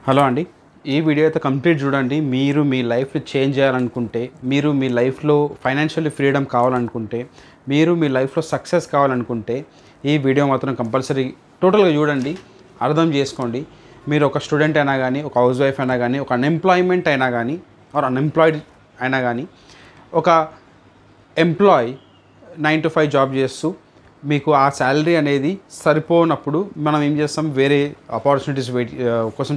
Hello అండి. ఈ video అయితే కంప్లీట్ చూడండి. మీరు మీ లైఫ్‌ని చేంజ్ చేయాలనుకుంటే, మీరు మీ లైఫ్‌లో ఫైనాన్షియల్లీ ఫ్రీడమ్ కావాలనుకుంటే, మీరు మీ లైఫ్‌లో సక్సెస్ కావాలనుకుంటే, ఈ వీడియో మాత్రం కంపల్సరీ టోటల్‌గా చూడండి. అర్థం చేసుకోండి. మీరు ఒక స్టూడెంట్ అయినా గానీ, ఒక హౌస్ వైఫ్ అయినా గానీ, ఒక అన్‌ఎంప్లాయ్‌మెంట్ అయినా గానీ, ఆర్ అన్‌ఎంప్లాయిడ్ అయినా గానీ, ఒక ఎంప్లాయీ 9 to 5 జాబ్ చేస్తూ మీకు ఆ శాలరీ అనేది సరిపోనప్పుడు మనం ఏం చేస్తాం, వేరే ఆపర్చునిటీస్ కోసం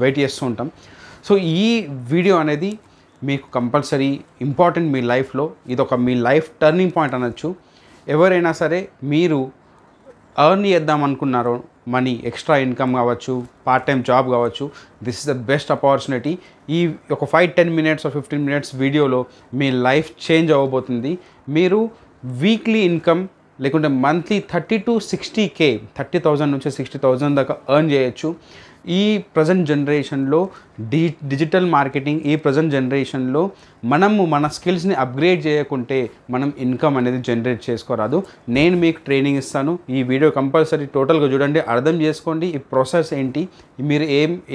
వెయిట్ చేస్తూ ఉంటాం. సో ఈ వీడియో అనేది మీకు కంపల్సరీ ఇంపార్టెంట్ మీ లైఫ్లో. ఇదొక మీ లైఫ్ టర్నింగ్ పాయింట్ అనొచ్చు. ఎవరైనా సరే మీరు ఎర్న్ చేద్దాం అనుకున్నారో, మనీ ఎక్స్ట్రా ఇన్కమ్ కావచ్చు, పార్ట్ టైం జాబ్ కావచ్చు, this is the best opportunity. ఈ ఒక 5-10 మినిట్స్ 15 మినిట్స్ వీడియోలో మీ లైఫ్ చేంజ్ అవ్వబోతుంది. మీరు వీక్లీ ఇన్కమ్ లేకుంటే మంత్లీ 30-60K, 30,000 నుంచి 60,000 దాకా ఎర్న్ చేయొచ్చు. ఈ ప్రజెంట్ జనరేషన్లో డిజిటల్ మార్కెటింగ్, ఈ ప్రజెంట్ జనరేషన్లో మనము మన స్కిల్స్ని అప్గ్రేడ్ చేయకుంటే మనం ఇన్కమ్ అనేది జనరేట్ చేసుకోరాదు. నేను మీకు ట్రైనింగ్ ఇస్తాను. ఈ వీడియో కంపల్సరీ టోటల్గా చూడండి, అర్థం చేసుకోండి. ఈ ప్రాసెస్ ఏంటి, మీరు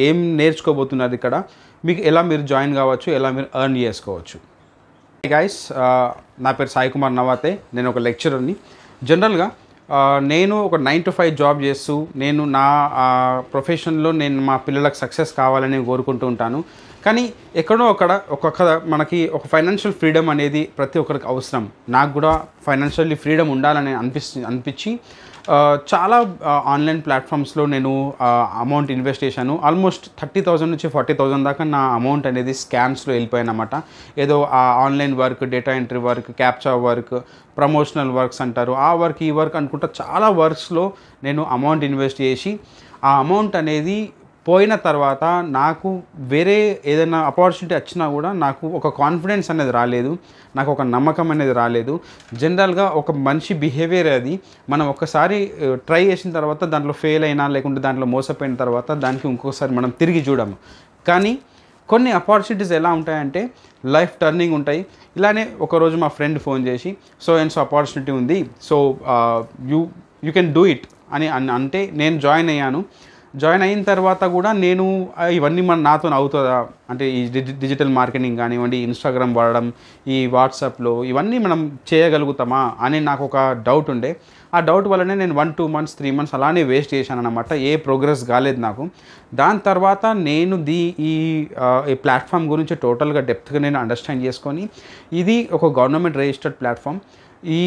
ఏం నేర్చుకోబోతున్నారు ఇక్కడ, మీకు ఎలా మీరు జాయిన్ కావచ్చు, ఎలా మీరు ఎర్న్ చేసుకోవచ్చు. గైస్, నా పేరు సాయి కుమార్ నవాతే. నేను ఒక లెక్చరర్ని. జనరల్గా నేను ఒక 9 to 5 జాబ్ చేస్తూ నేను నా ప్రొఫెషన్లో నేను మా పిల్లలకు సక్సెస్ కావాలని కోరుకుంటూ ఉంటాను. కానీ ఎక్కడో మనకి ఒక ఫైనాన్షియల్ ఫ్రీడమ్ అనేది ప్రతి ఒక్కరికి అవసరం. నాకు కూడా ఫైనాన్షియల్లీ ఫ్రీడమ్ ఉండాలని అనిపించి చాలా ఆన్లైన్ ప్లాట్ఫామ్స్లో నేను అమౌంట్ ఇన్వెస్ట్ చేశాను. ఆల్మోస్ట్ 30,000 నుంచి 40,000 దాకా నా అమౌంట్ అనేది స్కామ్స్లో వెళ్ళిపోయానమాట. ఏదో ఆ online work, data entry work, captcha work, promotional works అంటారు, ఆ వర్క్ ఈ వర్క్ అనుకుంటా చాలా వర్క్స్లో నేను అమౌంట్ ఇన్వెస్ట్ చేసి ఆ అమౌంట్ అనేది పోయిన తర్వాత నాకు వేరే ఏదైనా ఆపర్చునిటీ వచ్చినా కూడా నాకు ఒక కాన్ఫిడెన్స్ అనేది రాలేదు, నాకు ఒక నమ్మకం అనేది రాలేదు. జనరల్గా ఒక మనిషి బిహేవియర్ అది. మనం ఒక్కసారి ట్రై చేసిన తర్వాత దాంట్లో ఫెయిల్ అయినా లేకుంటే దాంట్లో మోసపోయిన తర్వాత దానికి ఇంకొకసారి మనం తిరిగి చూడము. కానీ కొన్ని ఆపర్చునిటీస్ ఎలా ఉంటాయంటే లైఫ్ టర్నింగ్ ఉంటాయి. ఇలానే ఒకరోజు మా ఫ్రెండ్ ఫోన్ చేసి సో ఆపర్చునిటీ ఉంది, so you can do it అని అంటే నేను జాయిన్ అయ్యాను. జాయిన్ అయిన తర్వాత కూడా నేను ఇవన్నీ నాతో అవుతుందా అంటే ఈ డిజిటల్ మార్కెటింగ్ కానివ్వండి, ఇన్స్టాగ్రామ్ వాడడం, ఈ వాట్సాప్లో ఇవన్నీ మనం చేయగలుగుతామా అని నాకు ఒక డౌట్ ఉండే. ఆ డౌట్ వల్లనే నేను 1-2 months 3 months అలానే వేస్ట్ చేశాను అనమాట. ఏ ప్రోగ్రెస్ కాలేదు నాకు. దాని తర్వాత నేను ఈ ప్లాట్ఫామ్ గురించి టోటల్గా డెప్త్గా నేను అండర్స్టాండ్ చేసుకొని, ఇది ఒక గవర్నమెంట్ రిజిస్టర్డ్ ప్లాట్ఫామ్. ఈ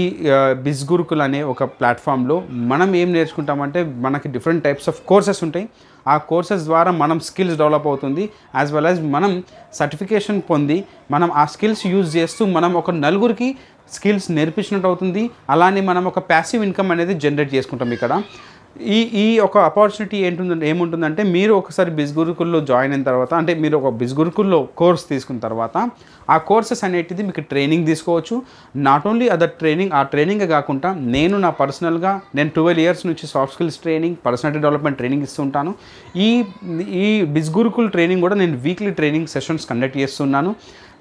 బిజ్గురుకుల్ అనే ఒక ప్లాట్ఫామ్లో మనం ఏం నేర్చుకుంటామంటే మనకి డిఫరెంట్ టైప్స్ ఆఫ్ కోర్సెస్ ఉంటాయి. ఆ కోర్సెస్ ద్వారా మనం స్కిల్స్ డెవలప్ అవుతుంది, యాజ్ వెల్ యాజ్ మనం సర్టిఫికేషన్ పొంది మనం ఆ స్కిల్స్ యూజ్ చేస్తూ మనం ఒక నలుగురికి స్కిల్స్ నేర్పించినట్టు అవుతుంది. అలానే మనం ఒక ప్యాసివ్ ఇన్కమ్ అనేది జనరేట్ చేసుకుంటాం ఇక్కడ. ఈ ఒక ఆపర్చునిటీ ఏముంటుందంటే మీరు ఒకసారి బిజ్గురుకుల్లో జాయిన్ అయిన తర్వాత, అంటే మీరు ఒక బిజ్గురుకుల్లో కోర్స్ తీసుకున్న తర్వాత ఆ కోర్సెస్ అనేటిది మీకు ట్రైనింగ్ తీసుకోవచ్చు. నాట్ ఓన్లీ అదర్ ట్రైనింగ్, ఆ ట్రైనింగే కాకుండా నేను నా పర్సనల్గా నేను 12 years నుంచి soft skills training, personality development training ఇస్తుంటాను. ఈ బిజ్గురుకుల్ ట్రైనింగ్ కూడా నేను వీక్లీ ట్రైనింగ్ సెషన్స్ కండక్ట్ చేస్తున్నాను.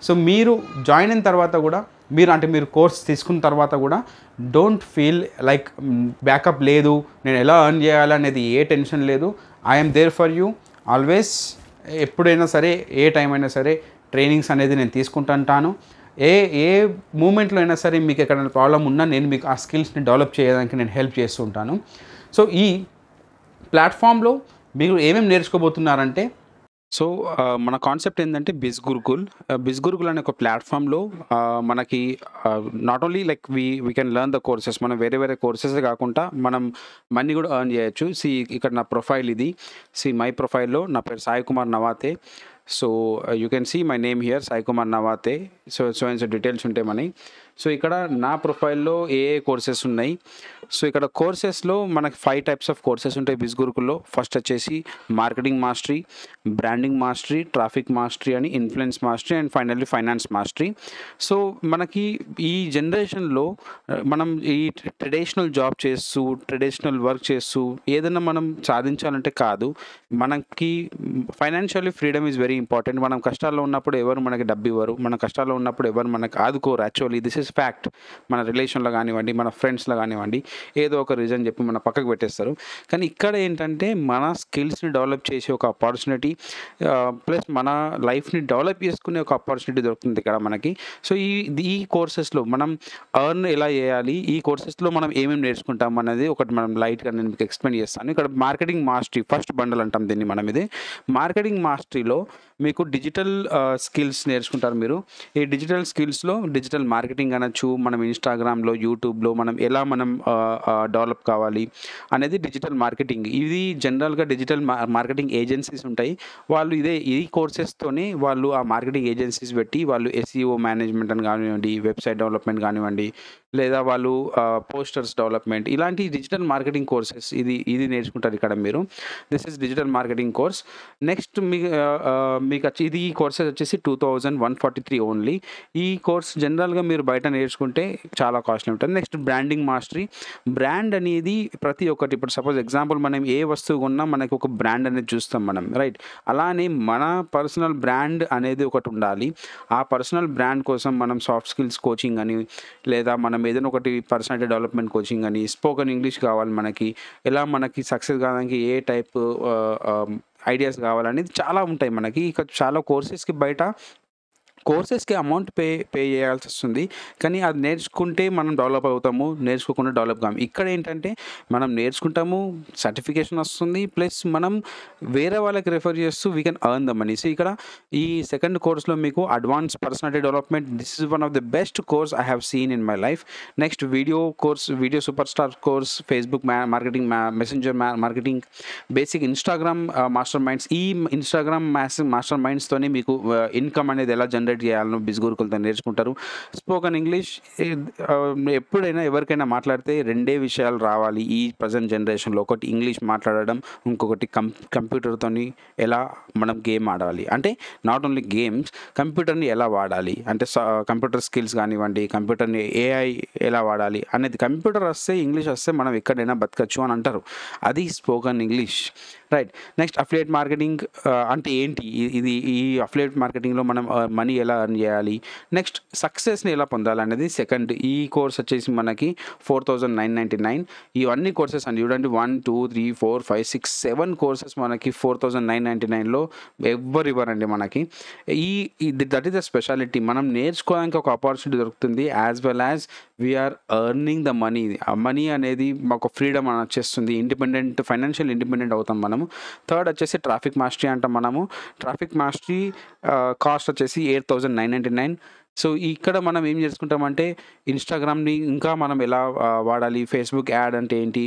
సో మీరు జాయిన్ అయిన తర్వాత కూడా మీరు కోర్స్ తీసుకున్న తర్వాత కూడా డోంట్ ఫీల్ లైక్ బ్యాకప్ లేదు, నేను ఎలా ఎర్న్ చేయాలనేది ఏ టెన్షన్ లేదు. I'm there for you always. ఎప్పుడైనా సరే, ఏ టైం అయినా సరే ట్రైనింగ్స్ అనేది నేను తీసుకుంటుంటాను. ఏ మూమెంట్లో అయినా సరే మీకు ఎక్కడైనా ప్రాబ్లం ఉన్నా నేను మీకు ఆ స్కిల్స్ని డెవలప్ చేయడానికి నేను హెల్ప్ చేస్తూ ఉంటాను. సో ఈ ప్లాట్ఫామ్లో మీరు ఏమేమి నేర్చుకోబోతున్నారంటే, సో మన కాన్సెప్ట్ ఏంటంటే బిజ్గురుకుల్ అనే ఒక ప్లాట్ఫామ్లో మనకి not only like we can learn the courses, మనం వేరే కోర్సెస్ కాకుండా మనం మనీ కూడా ఎర్న్ చేయొచ్చు. ఇక్కడ నా ప్రొఫైల్ ఇది. మై ప్రొఫైల్లో నా పేరు Sai Kumar Navate. So you can see my name here, Sai Kumar Navate. So details ఉంటాయి మనకి. సో ఇక్కడ నా ప్రొఫైల్లో ఏ కోర్సెస్ ఉన్నాయి. సో ఇక్కడ కోర్సెస్లో మనకి 5 types ఆఫ్ కోర్సెస్ ఉంటాయి బిజ్గురుకుల్లో. ఫస్ట్ వచ్చేసి marketing mastery, branding mastery, traffic mastery అని, influence mastery and finally finance mastery. So మనకి ఈ జనరేషన్లో మనం ఈ ట్రెడిషనల్ జాబ్ చేస్తూ, ట్రెడిషనల్ వర్క్ చేస్తూ ఏదైనా మనం సాధించాలంటే కాదు. మనకి financially freedom is very important. మనం కష్టాల్లో ఉన్నప్పుడు ఎవరు మనకి డబ్బు ఇవ్వరు, మన కష్టాల్లో ఉన్నప్పుడు ఎవరు మనకు ఆదుకోరు. Actually this is is fact. మన రిలేషన్లో కానివ్వండి, మన ఫ్రెండ్స్లో కానివ్వండి, ఏదో ఒక రీజన్ చెప్పి మన పక్కకు పెట్టేస్తారు. కానీ ఇక్కడ ఏంటంటే మన స్కిల్స్ని డెవలప్ చేసే ఒక ఆపర్చునిటీ, ప్లస్ మన లైఫ్ని డెవలప్ చేసుకునే ఒక ఆపర్చునిటీ దొరుకుతుంది ఇక్కడ మనకి. సో ఈ కోర్సెస్లో మనం ఎర్న్ ఎలా చేయాలి, ఈ కోర్సెస్లో మనం ఏమేమి నేర్చుకుంటాం అనేది ఒకటి మనం లైట్గా నేను మీకు ఎక్స్ప్లెయిన్ చేస్తాను. ఇక్కడ మార్కెటింగ్ మాస్టరీ ఫస్ట్ బండల్ అంటాం దీన్ని మనం. ఇది మార్కెటింగ్ మాస్టరీలో మీకు డిజిటల్ స్కిల్స్ నేర్చుకుంటారు మీరు. ఈ డిజిటల్ స్కిల్స్లో డిజిటల్ మార్కెటింగ్ అనొచ్చు, మనం ఇన్స్టాగ్రామ్లో, యూట్యూబ్లో మనం ఎలా డెవలప్ కావాలి అనేది డిజిటల్ మార్కెటింగ్. ఇది జనరల్గా డిజిటల్ మార్కెటింగ్ ఏజెన్సీస్ ఉంటాయి. వాళ్ళు ఈ కోర్సెస్తోనే వాళ్ళు ఆ మార్కెటింగ్ ఏజెన్సీస్ పెట్టి వాళ్ళు ఎస్ఈఓ మేనేజ్మెంట్ అని కానివ్వండి, వెబ్సైట్ డెవలప్మెంట్ కానివ్వండి, లేదా వాళ్ళు పోస్టర్స్ డెవలప్మెంట్, ఇలాంటి డిజిటల్ మార్కెటింగ్ కోర్సెస్ ఇది నేర్చుకుంటారు ఇక్కడ మీరు. This is digital marketing course. Next మీకు ఈ కోర్సెస్ వచ్చేసి 2143 ఓన్లీ. ఈ కోర్స్ జనరల్గా మీరు బయట నేర్చుకుంటే చాలా కాస్ట్లీ ఉంటుంది. Next branding mastery. బ్రాండ్ అనేది ప్రతి ఒక్కటి, ఇప్పుడు సపోజ్ ఎగ్జాంపుల్ మనం ఏ వస్తువు కొన్నా మనకి ఒక బ్రాండ్ అనేది చూస్తాం మనం, రైట్? అలానే మన పర్సనల్ బ్రాండ్ అనేది ఒకటి ఉండాలి. ఆ పర్సనల్ బ్రాండ్ కోసం మనం సాఫ్ట్ స్కిల్స్ కోచింగ్ అని, లేదా మనం ఏదైనా ఒకటి పర్సనాలిటీ డెవలప్మెంట్ కోచింగ్ అని, స్పోకెన్ ఇంగ్లీష్ కావాలి మనకి, ఎలా మనకి సక్సెస్ కావడానికి ఏ టైప్ ఐడియాస్ కావాలనేది చాలా ఉంటాయి మనకి. ఇక చాలా కోర్సెస్కి అమౌంట్ పే చేయాల్సి వస్తుంది. కానీ అది నేర్చుకుంటే మనం డెవలప్ అవుతాము, నేర్చుకోకుండా డెవలప్ కాము. ఇక్కడ ఏంటంటే మనం నేర్చుకుంటాము, సర్టిఫికేషన్ వస్తుంది, ప్లస్ మనం వేరే వాళ్ళకి రెఫర్ చేస్తూ we can earn the money. So ఇక్కడ ఈ సెకండ్ కోర్స్లో మీకు advance personality development, this is one of the best course I have seen in my life. Next video super star course, Facebook marketing, messenger marketing, basic Instagram master minds. ఈ Instagram master మైండ్స్తోనే మీకు income అనేది ఎలా generate చేయాలను బిస్గురుకులతో నేర్చుకుంటారు. Spoken English, ఎప్పుడైనా ఎవరికైనా మాట్లాడితే రెండే విషయాలు రావాలి ఈ ప్రజెంట్ జనరేషన్లో. ఒకటి ఇంగ్లీష్ మాట్లాడడం, ఇంకొకటి కంప్యూటర్తో ఎలా మనం గేమ్ ఆడాలి. అంటే నాట్ ఓన్లీ గేమ్స్, కంప్యూటర్ని ఎలా వాడాలి అంటే కంప్యూటర్ స్కిల్స్ కానివ్వండి, కంప్యూటర్ని ఏఐ ఎలా వాడాలి అనేది. కంప్యూటర్ వస్తే, ఇంగ్లీష్ వస్తే మనం ఎక్కడైనా బతకచ్చు అని అంటారు. అది spoken English, right? Next affiliate marketing అంటే ఏంటి, ఈ అఫిలియేట్ మార్కెటింగ్లో మనం మనీ ఎలా ఎర్న్ చేయాలి, నెక్స్ట్ సక్సెస్ని ఎలా పొందాలనేది సెకండ్. ఈ కోర్స్ వచ్చేసి మనకి 4999. ఇవన్నీ కోర్సెస్ అండి, చూడండి 1 2 3 4 5 6 7 కోర్సెస్ మనకి 4999లో ఎవ్వరు ఇవ్వరండి మనకి. That is the speciality. మనం నేర్చుకోవడానికి ఒక ఆపర్చునిటీ దొరుకుతుంది, as well as we are earning the money. ఆ మనీ అనేది మాకు ఫ్రీడమ్ అని వచ్చేస్తుంది, ఫైనాన్షియల్ ఇండిపెండెంట్ అవుతాం మనము. థర్డ్ వచ్చేసి ట్రాఫిక్ మాస్టరీ అంటాం మనము. ట్రాఫిక్ మాస్టరీ కాస్ట్ వచ్చేసి 8999. సో ఇక్కడ మనం ఏం చేసుకుంటామంటే ఇన్స్టాగ్రామ్ని ఇంకా మనం ఎలా వాడాలి, ఫేస్బుక్ యాడ్ అంటే ఏంటి,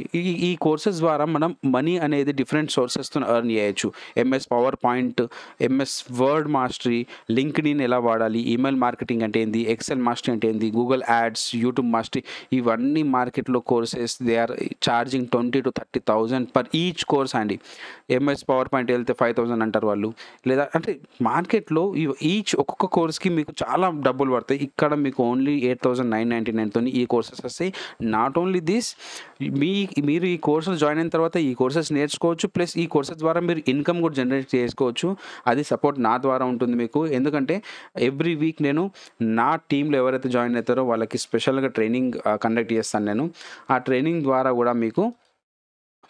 ఈ కోర్సెస్ ద్వారా మనం మనీ అనేది డిఫరెంట్ సోర్సెస్తో ఎర్న్ చేయొచ్చు. MS power point, MS word mastery, LinkedIn ఎలా వాడాలి, ఈమెయిల్ మార్కెటింగ్ అంటే ఏంది, ఎక్సెల్ మాస్టరీ అంటే ఏంది, గూగుల్ యాడ్స్, యూట్యూబ్ మాస్టరీ, ఇవన్నీ మార్కెట్లో courses. They are charging 20,000 to 30,000 per each course అండి. ఎంఎస్ పవర్ పాయింట్ వెళ్తే 5,000 అంటారు వాళ్ళు. లేదా అంటే మార్కెట్లో ఒక్కొక్క కోర్స్కి మీకు చాలా డబ్బులు పడతాయి. ఇక్కడ మీకు ఓన్లీ 8,999తో ఈ కోర్సెస్ వస్తాయి. నాట్ ఓన్లీ దిస్, మీరు ఈ కోర్సెస్ జాయిన్ అయిన తర్వాత ఈ కోర్సెస్ నేర్చుకోవచ్చు, ప్లస్ ఈ కోర్సెస్ ద్వారా మీరు ఇన్కమ్ కూడా జనరేట్ చేసుకోవచ్చు. అది సపోర్ట్ నా ద్వారా ఉంటుంది మీకు. ఎందుకంటే ఎవ్రీ వీక్ నేను నా టీంలో ఎవరైతే జాయిన్ అవుతారో వాళ్ళకి స్పెషల్గా ట్రైనింగ్ కండక్ట్ చేస్తాను నేను. ఆ ట్రైనింగ్ ద్వారా కూడా మీకు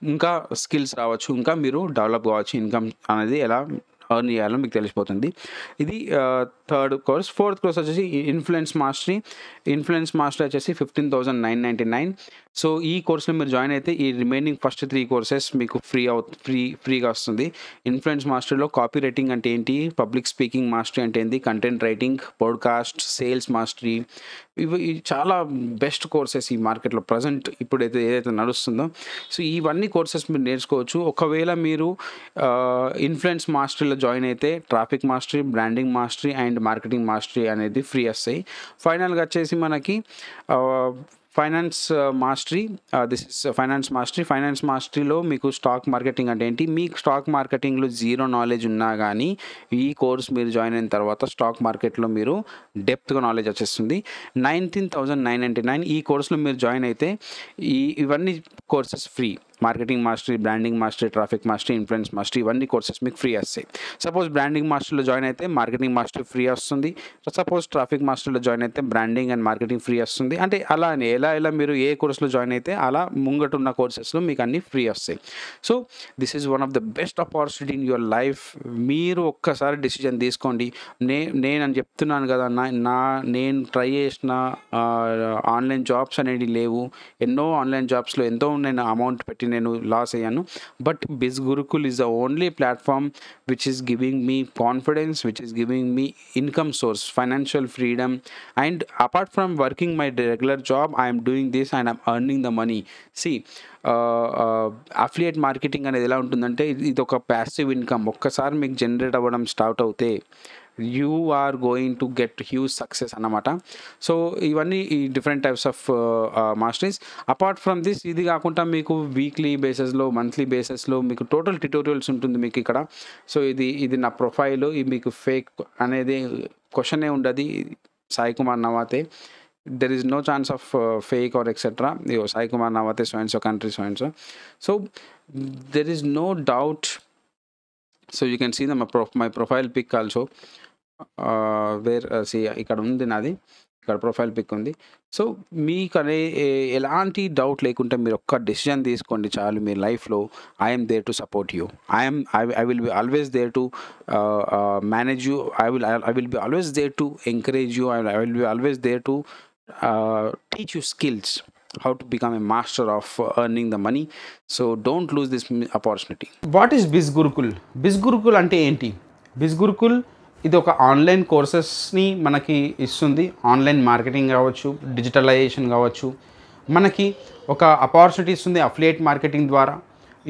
ఇంకా స్కిల్స్ రావచ్చు, ఇంకా మీరు డెవలప్ కావచ్చు. ఇన్కమ్ అనేది ఎలా ఎర్న్ చేయాలో మీకు తెలిసిపోతుంది. ఇది థర్డ్ కోర్స్. ఫోర్త్ కోర్స్ వచ్చేసి ఇన్ఫ్లుయెన్స్ మాస్టరీ. ఇన్ఫ్లుయెన్స్ మాస్టరీ వచ్చేసి 15,999. సో ఈ కోర్స్లో మీరు జాయిన్ అయితే ఈ రిమైనింగ్ ఫస్ట్ 3 కోర్సెస్ మీకు ఫ్రీగా వస్తుంది. ఇన్ఫ్లుయెన్స్ మాస్టరీలో కాపీ రైటింగ్ అంటే ఏంటి, పబ్లిక్ స్పీకింగ్ మాస్టరీ అంటే ఏంటి, content writing, podcast, sales mastery, ఇవి చాలా బెస్ట్ కోర్సెస్ ఈ మార్కెట్లో ప్రజెంట్ ఇప్పుడైతే ఏదైతే నడుస్తుందో. సో ఇవన్నీ కోర్సెస్ మీరు నేర్చుకోవచ్చు. ఒకవేళ మీరు ఇన్ఫ్లుయెన్స్ మాస్టరీలో జాయిన్ అయితే traffic mastery, branding mastery and marketing mastery అనేది ఫ్రీ వస్తాయి. ఫైనల్గా వచ్చేసి మనకి finance mastery. This is finance mastery. Finance మాస్టరీలో మీకు స్టాక్ మార్కెటింగ్ అంటే ఏంటి, మీకు స్టాక్ మార్కెటింగ్లో జీరో నాలెడ్జ్ ఉన్నా కానీ ఈ కోర్స్ మీరు జాయిన్ అయిన తర్వాత స్టాక్ మార్కెట్లో మీరు డెప్త్గా నాలెడ్జ్ వచ్చేస్తుంది. 19,999 ఈ కోర్సులో మీరు జాయిన్ అయితే ఇవన్నీ courses free. Marketing mastery, branding mastery, traffic mastery, influence mastery ఇవన్నీ కోర్సెస్ మీకు ఫ్రీ వస్తాయి. సపోజ్ బ్రాండింగ్ మాస్టర్లో జాయిన్ అయితే మార్కెటింగ్ మాస్టరీ ఫ్రీ వస్తుంది. సపోజ్ ట్రాఫిక్ మాస్టర్లో జాయిన్ అయితే బ్రాండింగ్ అండ్ మార్కెటింగ్ ఫ్రీ వస్తుంది. అంటే అలా అని ఎలా మీరు ఏ కోర్సులో జాయిన్ అయితే అలా ముంగటున్న కోర్సెస్లో మీకు అన్నీ ఫ్రీ వస్తాయి. So this is one of the best opportunity in your life. మీరు ఒక్కసారి డిసిజన్ తీసుకోండి. నేను చెప్తున్నాను కదా, నేను ట్రై చేసిన ఆన్లైన్ జాబ్స్ అనేవి లేవు. ఎన్నో ఆన్లైన్ జాబ్స్లో ఎంతో నేను అమౌంట్ పెట్టి నేను లాస్ అయ్యాను. But Bizgurukul is the only platform which is giving me confidence, which is giving me income source, financial freedom. And apart from working my regular job, I'm doing this and I'm earning the money. సి affiliate marketing అనేది ఎలా ఉంటుందంటే ఇది ఒక passive income. ఒక్కసారి మీకు generate అవ్వడం start అవుతే you are going to get huge success అన్నమాట. సో ఇవన్నీ ఈ different types of masteries. Apart from this, ఇది కాకుండా మీకు వీక్లీ బేసిస్లో, మంత్లీ బేసిస్లో మీకు టోటల్ ట్యుటోరియల్స్ ఉంటుంది మీకు ఇక్కడ. సో ఇది నా ప్రొఫైల్. ఇది మీకు ఫేక్ అనేది క్వశ్చనే ఉండదు. Sai Kumar నవాతే, there is no chance of fake or etc. Sai Kumar Nawate, so and so country, so and so. So there is no doubt. So you can see my profile pic also, where see ఇక్కడ ఉంది నాది, ఇక్కడ profile pic ఉంది. So మీకు అనే ఎలాంటి doubt లేకుండా మీరు ఒక్క డెసిజన్ తీసుకోండి చాలు మీ లైఫ్లో. I'm there to support you. I will be always there to manage you. I will be always there to encourage you. I will be always there to teach you skills how to become a master of earning the money. So don't lose this opportunity. What is Biz Gurukul? Biz Gurukul ante enti? Biz Gurukul ఇది ఒక online కోర్సెస్ని మనకి ఇస్తుంది. Online marketing కావచ్చు, digitalisation కావచ్చు, మనకి ఒక opportunity ఇస్తుంది affiliate marketing ద్వారా.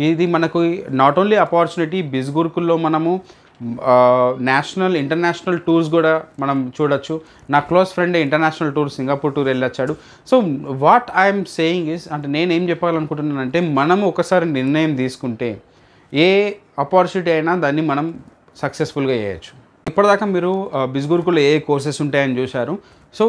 ఇది మనకు నాట్ ఓన్లీ ఆపర్చునిటీ, బిజ్ గురుకుల్లో మనము నేషనల్, ఇంటర్నేషనల్ టూర్స్ కూడా మనం చూడొచ్చు. నా close friend international tour, Singapore tour వెళ్ళొచ్చాడు. So what I'm saying is, అంటే నేనేం చెప్పాలనుకుంటున్నానంటే మనము ఒకసారి నిర్ణయం తీసుకుంటే ఏ ఆపర్చునిటీ అయినా దాన్ని మనం సక్సెస్ఫుల్గా చేయొచ్చు. ఇప్పటిదాకా మీరు బిజ్ గురుకుల్లో ఏ కోర్సెస్ ఉంటాయని చూశారు. సో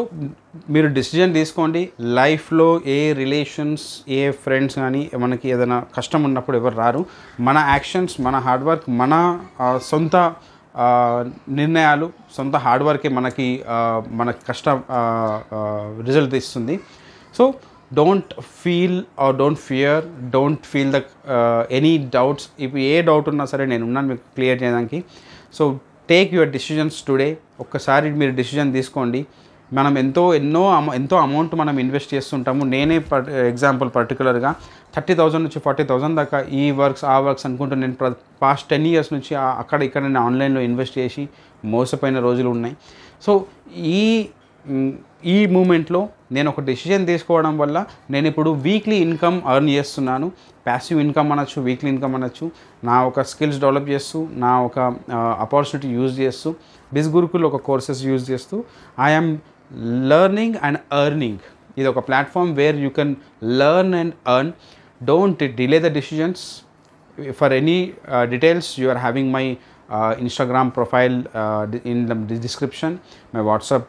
మీరు డిసిజన్ తీసుకోండి. లైఫ్లో ఏ రిలేషన్స్, ఏ ఫ్రెండ్స్ కానీ మనకి ఏదైనా కష్టం ఉన్నప్పుడు ఎవరు రారు. మన యాక్షన్స్, మన హార్డ్ వర్క్, మన సొంత నిర్ణయాలు, సొంత హార్డ్ వర్కే మనకి కష్టం రిజల్ట్ ఇస్తుంది. So don't feel or don't fear, don't feel the any doubts. ఇప్పుడు ఏ డౌట్ ఉన్నా సరే నేను ఉన్నాను మీకు క్లియర్ చేయడానికి. So take your decisions today. ఒక్కసారి మీరు డిసిజన్ తీసుకోండి. మనం ఎంతో అమౌంట్ మనం ఇన్వెస్ట్ చేస్తుంటాము. నేనే ఎగ్జాంపుల్ పర్టికులర్గా 30,000 నుంచి 40,000 దాకా ఈ వర్క్స్ ఆ వర్క్స్ అనుకుంటూ నేను పాస్ట్ 10 years నుంచి అక్కడ ఇక్కడ నేను ఆన్లైన్లో ఇన్వెస్ట్ చేసి మోసపోయిన రోజులు ఉన్నాయి. సో ఈ మూమెంట్లో నేను ఒక డెసిషన్ తీసుకోవడం వల్ల నేను ఇప్పుడు వీక్లీ ఇన్కమ్ ఎర్న్ చేస్తున్నాను. ప్యాసివ్ ఇన్కమ్ అనొచ్చు, వీక్లీ ఇన్కమ్ అనొచ్చు. నా ఒక స్కిల్స్ డెవలప్ చేస్తూ, నా ఒక ఆపర్చునిటీ యూజ్ చేస్తూ, బిజ్ గురుకుల్ ఒక కోర్సెస్ యూజ్ చేస్తూ ఐఎమ్ లెర్నింగ్ అండ్ ఎర్నింగ్. ఇది ఒక platform where you can learn and earn. Don't delay the decisions. For any details you are having my Instagram profile in the description, my WhatsApp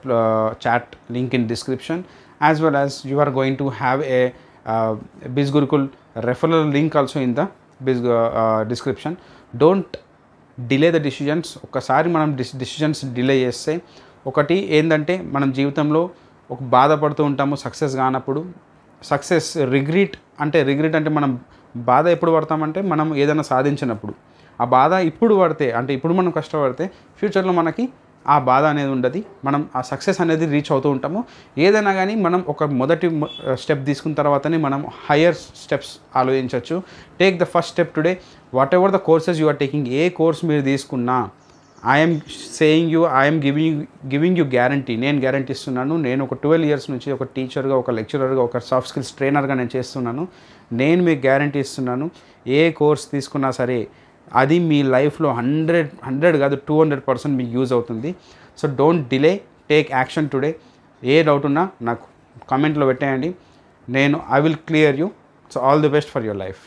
chat link in description, as well as you are going to have a Biz Gurukul referral link also in the description. Don't delay the decisions. ఒకసారి మనం decisions delay చేస్తే ఒకటి ఏంటంటే మనం జీవితంలో ఒక బాధపడుతూ ఉంటాము సక్సెస్ కానప్పుడు. సక్సెస్ రిగ్రెట్ అంటే మనం బాధ ఎప్పుడు పడతామంటే మనం ఏదైనా సాధించినప్పుడు. ఆ బాధ ఇప్పుడు పడితే, అంటే ఇప్పుడు మనం కష్టపడితే ఫ్యూచర్లో మనకి ఆ బాధ అనేది ఉండదు. మనం ఆ సక్సెస్ అనేది రీచ్ అవుతూ ఉంటాము. ఏదైనా కానీ మనం ఒక మొదటి స్టెప్ తీసుకున్న తర్వాతనే మనం హయ్యర్ స్టెప్స్ ఆలోచించవచ్చు. Take the first step today. Whatever the courses you are taking, ఏ కోర్స్ మీరు తీసుకున్నా, I'm saying you, I'm giving you guarantee. నేను గ్యారంటీ ఇస్తున్నాను. నేను ఒక 12 years నుంచి ఒక టీచర్గా, ఒక లెక్చరర్గా, ఒక సాఫ్ట్ స్కిల్స్ ట్రైనర్గా నేను చేస్తున్నాను. నేను మీకు గ్యారంటీ ఇస్తున్నాను, ఏ కోర్స్ తీసుకున్నా సరే అది మీ లైఫ్లో 100 కాదు 200% మీకు యూజ్ అవుతుంది. So don't delay, take action today. A doubt ఉన్నా నాకు కామెంట్లో పెట్టేయండి. I will clear you. So all the best for your life.